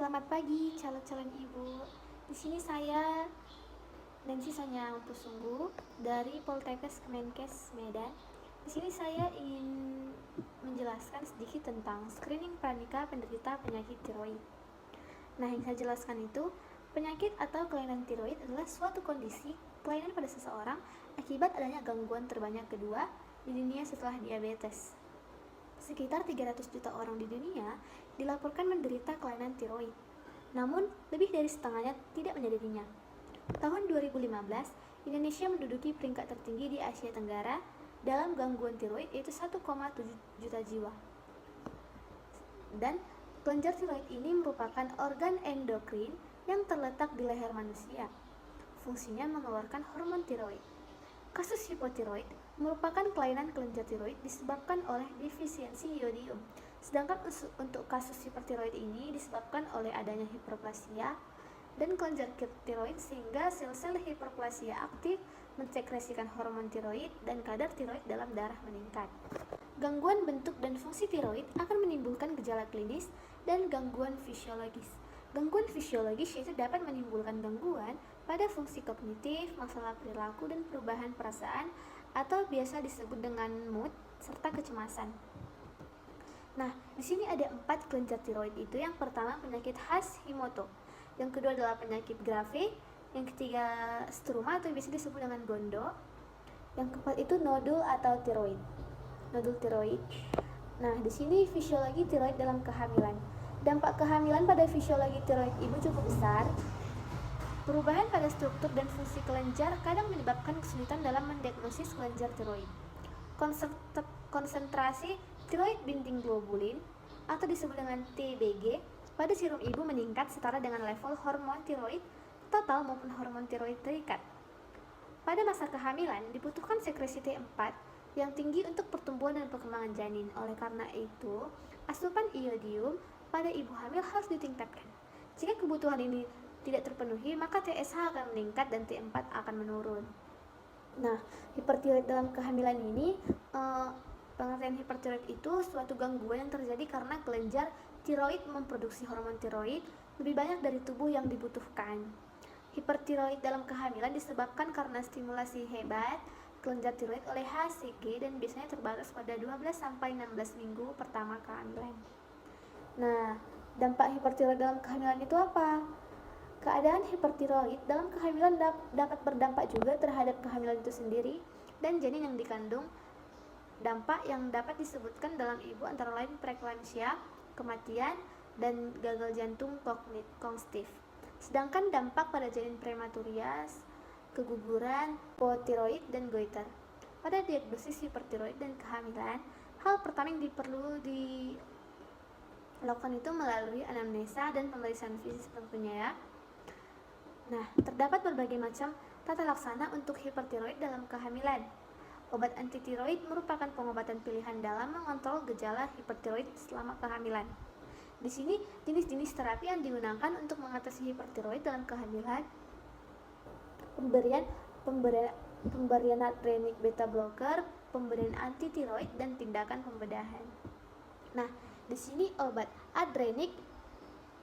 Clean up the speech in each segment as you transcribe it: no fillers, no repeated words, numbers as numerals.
Selamat pagi calon-calon ibu. Di sini saya Nancy Sonya Pusunggu dari Poltekkes Kemenkes Medan. Di sini saya ingin menjelaskan sedikit tentang screening pranikah penderita penyakit tiroid. Nah, yang saya jelaskan itu, penyakit atau kelainan tiroid adalah suatu kondisi kelainan pada seseorang akibat adanya gangguan terbanyak kedua di dunia setelah diabetes. Sekitar 300 juta orang di dunia dilaporkan menderita kelainan tiroid. Namun, lebih dari setengahnya tidak menyadarinya. Tahun 2015, Indonesia menduduki peringkat tertinggi di Asia Tenggara dalam gangguan tiroid, yaitu 1,7 juta jiwa. Dan kelenjar tiroid ini merupakan organ endokrin yang terletak di leher manusia. Fungsinya mengeluarkan hormon tiroid. Kasus hipotiroid merupakan kelainan kelenjar tiroid disebabkan oleh defisiensi iodium. Sedangkan untuk kasus hipertiroid ini disebabkan oleh adanya hiperplasia dan kelenjar tiroid sehingga sel-sel hiperplasia aktif mensekresikan hormon tiroid dan kadar tiroid dalam darah meningkat. Gangguan bentuk dan fungsi tiroid akan menimbulkan gejala klinis dan gangguan fisiologis. Gangguan fisiologis yaitu dapat menimbulkan gangguan pada fungsi kognitif, masalah perilaku, dan perubahan perasaan atau biasa disebut dengan mood serta kecemasan. Nah, di sini ada 4 kelenjar tiroid itu. Yang pertama penyakit Hashimoto, yang kedua adalah penyakit Grave, yang ketiga struma atau biasa disebut dengan gondo, yang keempat itu nodul atau tiroid. Nodul tiroid. Nah, di sini fisiologi tiroid dalam kehamilan. Dampak kehamilan pada fisiologi tiroid ibu cukup besar. Perubahan pada struktur dan fungsi kelenjar kadang menyebabkan kesulitan dalam mendiagnosis kelenjar tiroid. Konsentrasi tiroid binding globulin atau disebut dengan TBG pada serum ibu meningkat setara dengan level hormon tiroid total maupun hormon tiroid terikat. Pada masa kehamilan dibutuhkan sekresi T4 yang tinggi untuk pertumbuhan dan perkembangan janin. Oleh karena itu, asupan iodium pada ibu hamil harus ditingkatkan. Jika kebutuhan ini tidak terpenuhi, maka TSH akan meningkat dan T4 akan menurun. Nah, hipertiroid dalam kehamilan ini, pengertian hipertiroid itu suatu gangguan yang terjadi karena kelenjar tiroid memproduksi hormon tiroid lebih banyak dari tubuh yang dibutuhkan. Hipertiroid dalam kehamilan disebabkan karena stimulasi hebat kelenjar tiroid oleh HCG dan biasanya terbatas pada 12-16 minggu pertama kehamilan. Nah, dampak hipertiroid dalam kehamilan itu apa? Keadaan hipertiroid dalam kehamilan dapat berdampak juga terhadap kehamilan itu sendiri dan janin yang dikandung. Dampak yang dapat disebutkan dalam ibu antara lain preeklamsia, kematian, dan gagal jantung kognitif. Sedangkan dampak pada janin prematurias, keguguran, hipotiroid, dan goiter. Pada diagnosis hipertiroid dan kehamilan, hal pertama yang perlu dilakukan itu melalui anamnesa dan pemeriksaan fisik tentunya ya. Nah, terdapat berbagai macam tata laksana untuk hipertiroid dalam kehamilan. Obat antitiroid merupakan pengobatan pilihan dalam mengontrol gejala hipertiroid selama kehamilan. Di sini jenis-jenis terapi yang digunakan untuk mengatasi hipertiroid dalam kehamilan: pemberian adrenik beta blocker, pemberian antitiroid, dan tindakan pembedahan. Nah, di sini obat adrenik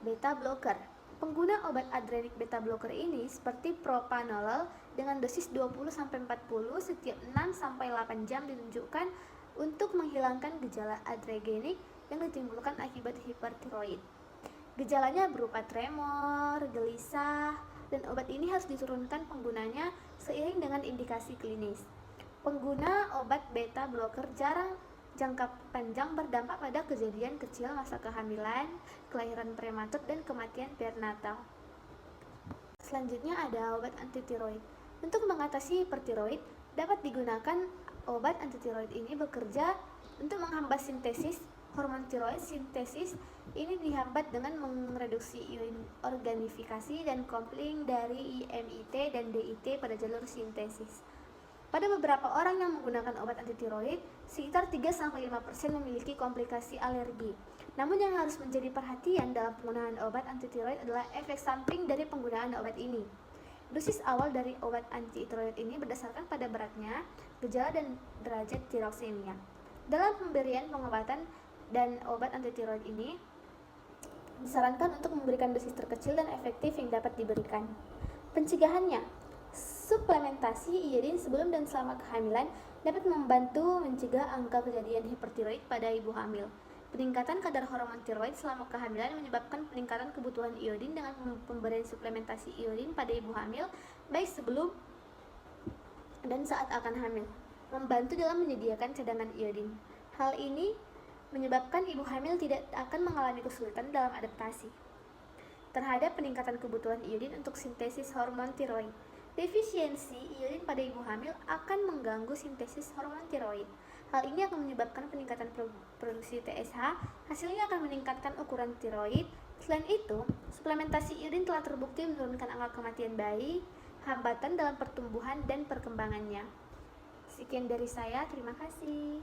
beta blocker. Pengguna obat adrenik beta blocker ini seperti propranolol dengan dosis 20-40 setiap 6-8 jam ditunjukkan untuk menghilangkan gejala adregenik yang ditimbulkan akibat hipertiroid. Gejalanya berupa tremor, gelisah, dan obat ini harus diturunkan penggunanya seiring dengan indikasi klinis. Pengguna obat beta blocker jangka panjang berdampak pada kejadian kecil masa kehamilan, kelahiran prematur, dan kematian perinatal. Selanjutnya ada obat antitiroid. Untuk mengatasi hipertiroid, dapat digunakan obat antitiroid ini bekerja untuk menghambat sintesis hormon tiroid. Sintesis ini dihambat dengan mereduksi organifikasi dan coupling dari IMIT dan DIT pada jalur sintesis. Pada beberapa orang yang menggunakan obat antitiroid, sekitar 3-5% memiliki komplikasi alergi. Namun yang harus menjadi perhatian dalam penggunaan obat antitiroid adalah efek samping dari penggunaan obat ini. Dosis awal dari obat antitiroid ini berdasarkan pada beratnya, gejala, dan derajat tiroksemia. Dalam pemberian pengobatan dan obat antitiroid ini, Disarankan untuk memberikan dosis terkecil dan efektif yang dapat diberikan. Pencegahannya, suplementasi iodin sebelum dan selama kehamilan dapat membantu mencegah angka kejadian hipertiroid pada ibu hamil. Peningkatan kadar hormon tiroid selama kehamilan menyebabkan peningkatan kebutuhan iodin dengan pemberian suplementasi iodin pada ibu hamil, baik sebelum dan saat akan hamil, membantu dalam menyediakan cadangan iodin. Hal ini menyebabkan ibu hamil tidak akan mengalami kesulitan dalam adaptasi terhadap peningkatan kebutuhan iodin untuk sintesis hormon tiroid. Defisiensi iodin pada ibu hamil akan mengganggu sintesis hormon tiroid. Hal ini akan menyebabkan peningkatan produksi TSH, hasilnya akan meningkatkan ukuran tiroid. Selain itu, suplementasi iodin telah terbukti menurunkan angka kematian bayi, hambatan dalam pertumbuhan dan perkembangannya. Sekian dari saya, terima kasih.